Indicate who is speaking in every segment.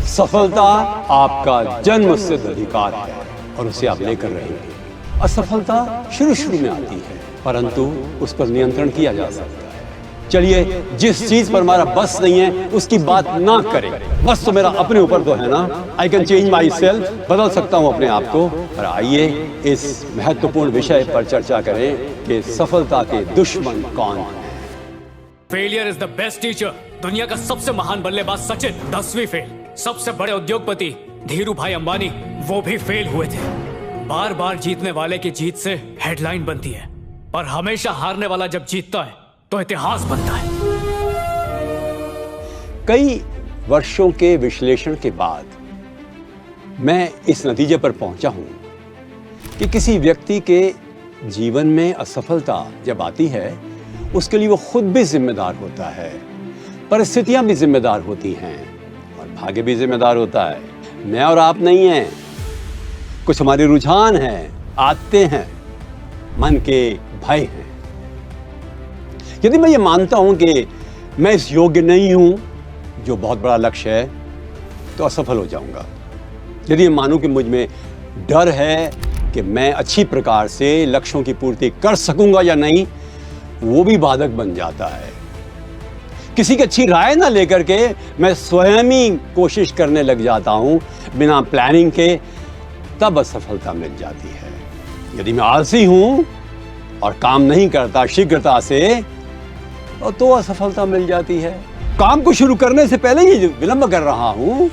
Speaker 1: सफलता आपका जन्म सिद्ध अधिकार है और उसे आप लेकर रहेंगे। असफलता शुरू में आती है, परंतु उस पर नियंत्रण किया जा सकता है। चलिए, जिस चीज पर हमारा बस नहीं है उसकी बात ना करें। बस तो मेरा अपने ऊपर तो है ना। I can change my self, बदल सकता हूँ अपने आप को। और आइए इस महत्वपूर्ण विषय पर चर्चा करें कि सफलता के दुश्मन कौन हैं।
Speaker 2: Failure is the best teacher. दुनिया का सबसे महान बल्लेबाज सचिन 10वीं फेल। सबसे बड़े उद्योगपति धीरू भाई अंबानी, वो भी फेल हुए थे। बार बार जीतने वाले की जीत से हेडलाइन बनती है, पर हमेशा हारने वाला जब जीतता है तो इतिहास बनता है।
Speaker 1: कई वर्षों के विश्लेषण के बाद मैं इस नतीजे पर पहुंचा हूं कि किसी व्यक्ति के जीवन में असफलता जब आती है उसके लिए वो खुद भी जिम्मेदार होता है, परिस्थितियां भी जिम्मेदार होती हैं और भाग्य भी जिम्मेदार होता है। मैं और आप नहीं हैं। कुछ हमारे रुझान हैं, आदतें हैं, मन के भय हैं। यदि मैं ये मानता हूं कि मैं इस योग्य नहीं हूं, जो बहुत बड़ा लक्ष्य है, तो असफल हो जाऊंगा। यदि मैं मानूं कि मुझ में डर है कि मैं अच्छी प्रकार से लक्ष्यों की पूर्ति कर सकूंगा या नहीं, वो भी बाधक बन जाता है। किसी की अच्छी राय ना लेकर के मैं स्वयं ही कोशिश करने लग जाता हूं बिना प्लानिंग के, तब असफलता मिल जाती है। यदि मैं आलसी हूं और काम नहीं करता शीघ्रता से, तो असफलता मिल जाती है। काम को शुरू करने से पहले ही विलंब कर रहा हूं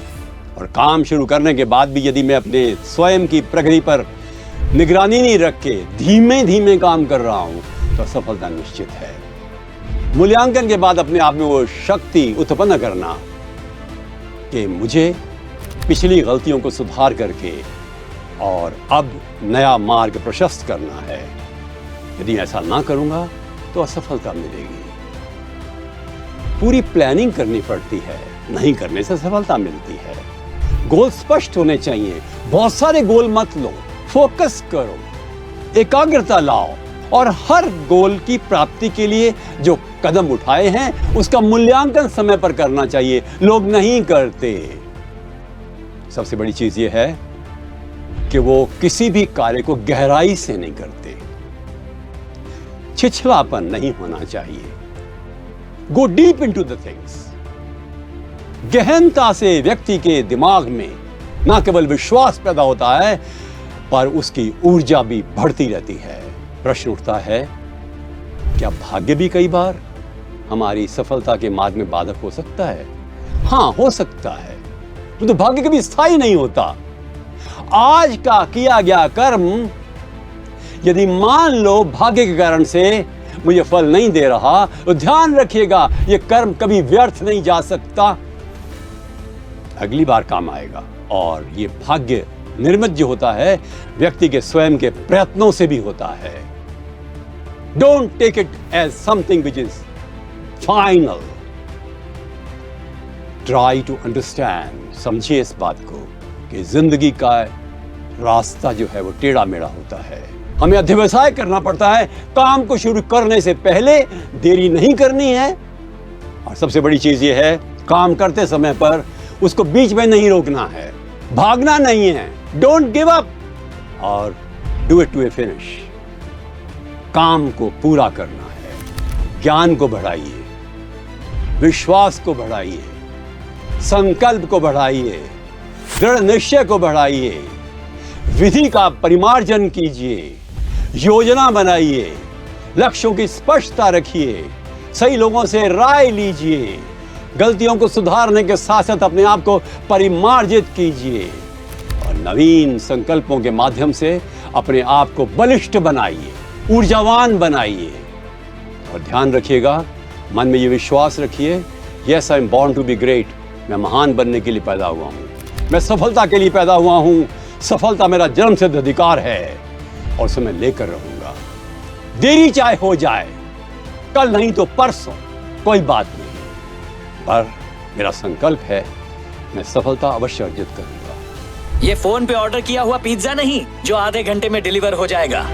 Speaker 1: और काम शुरू करने के बाद भी यदि मैं अपने स्वयं की प्रगति पर निगरानी नहीं रख के धीमे धीमे काम कर रहा हूं, तो असफलता निश्चित है। मूल्यांकन के बाद अपने आप में वो शक्ति उत्पन्न करना कि मुझे पिछली गलतियों को सुधार करके और अब नया मार्ग प्रशस्त करना है। यदि ऐसा ना करूंगा तो असफलता मिलेगी। पूरी प्लानिंग करनी पड़ती है, नहीं करने से सफलता मिलती है। गोल स्पष्ट होने चाहिए। बहुत सारे गोल मत लो, फोकस करो, एकाग्रता लाओ और हर गोल की प्राप्ति के लिए जो कदम उठाए हैं उसका मूल्यांकन समय पर करना चाहिए। लोग नहीं करते। सबसे बड़ी चीज यह है कि वो किसी भी कार्य को गहराई से नहीं करते। छिछलापन नहीं होना चाहिए। Go deep into the things. गहनता से व्यक्ति के दिमाग में न केवल विश्वास पैदा होता है, पर उसकी ऊर्जा भी बढ़ती रहती है। प्रश्न उठता है, क्या भाग्य भी कई बार हमारी सफलता के मार्ग में बाधक हो सकता है? हाँ, हो सकता है, तो भाग्य कभी स्थायी नहीं होता। आज का किया गया कर्म यदि मान लो भाग्य के कारण से मुझे फल नहीं दे रहा, तो ध्यान रखिएगा यह कर्म कभी व्यर्थ नहीं जा सकता, अगली बार काम आएगा। और ये भाग्य निर्मित जो होता है व्यक्ति के स्वयं के प्रयत्नों से भी होता है। Don't take it as something which is final. Try to understand. समझिए इस बात को कि जिंदगी का रास्ता जो है वो टेढ़ा मेढ़ा होता है। हमें अध्यवसाय करना पड़ता है। काम को शुरू करने से पहले देरी नहीं करनी है। और सबसे बड़ी चीज ये है, काम करते समय पर उसको बीच में नहीं रोकना है, भागना नहीं है। डोंट गिव अप और do it to a finish. काम को पूरा करना है। ज्ञान को बढ़ाइए, विश्वास को बढ़ाइए, संकल्प को बढ़ाइए, दृढ़ निश्चय को बढ़ाइए, विधि का परिमार्जन कीजिए, योजना बनाइए, लक्ष्यों की स्पष्टता रखिए, सही लोगों से राय लीजिए, गलतियों को सुधारने के साथ साथ अपने आप को परिमार्जित कीजिए और नवीन संकल्पों के माध्यम से अपने आप को बलिष्ठ बनाइए, ऊर्जावान बनाइए। और ध्यान रखिएगा, मन में ये विश्वास रखिए, yes I am born to be great. मैं महान बनने के लिए पैदा हुआ हूँ, मैं सफलता के लिए पैदा हुआ हूँ। सफलता मेरा जन्मसिद्ध अधिकार है और उसे मैं लेकर रहूंगा। देरी चाहे हो जाए, कल नहीं तो परसों, कोई बात नहीं, पर मेरा संकल्प है मैं सफलता अवश्य अर्जित करूंगा।
Speaker 2: ये फोन पे ऑर्डर किया हुआ पिज्जा नहीं जो आधे घंटे में डिलीवर हो जाएगा।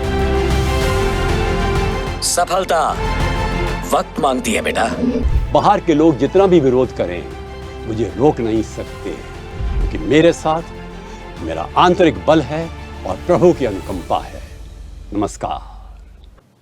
Speaker 2: सफलता वक्त मांगती है बेटा।
Speaker 1: बाहर के लोग जितना भी विरोध करें, मुझे रोक नहीं सकते। क्योंकि मेरे साथ मेरा आंतरिक बल है और प्रभु की अनुकंपा है। नमस्कार।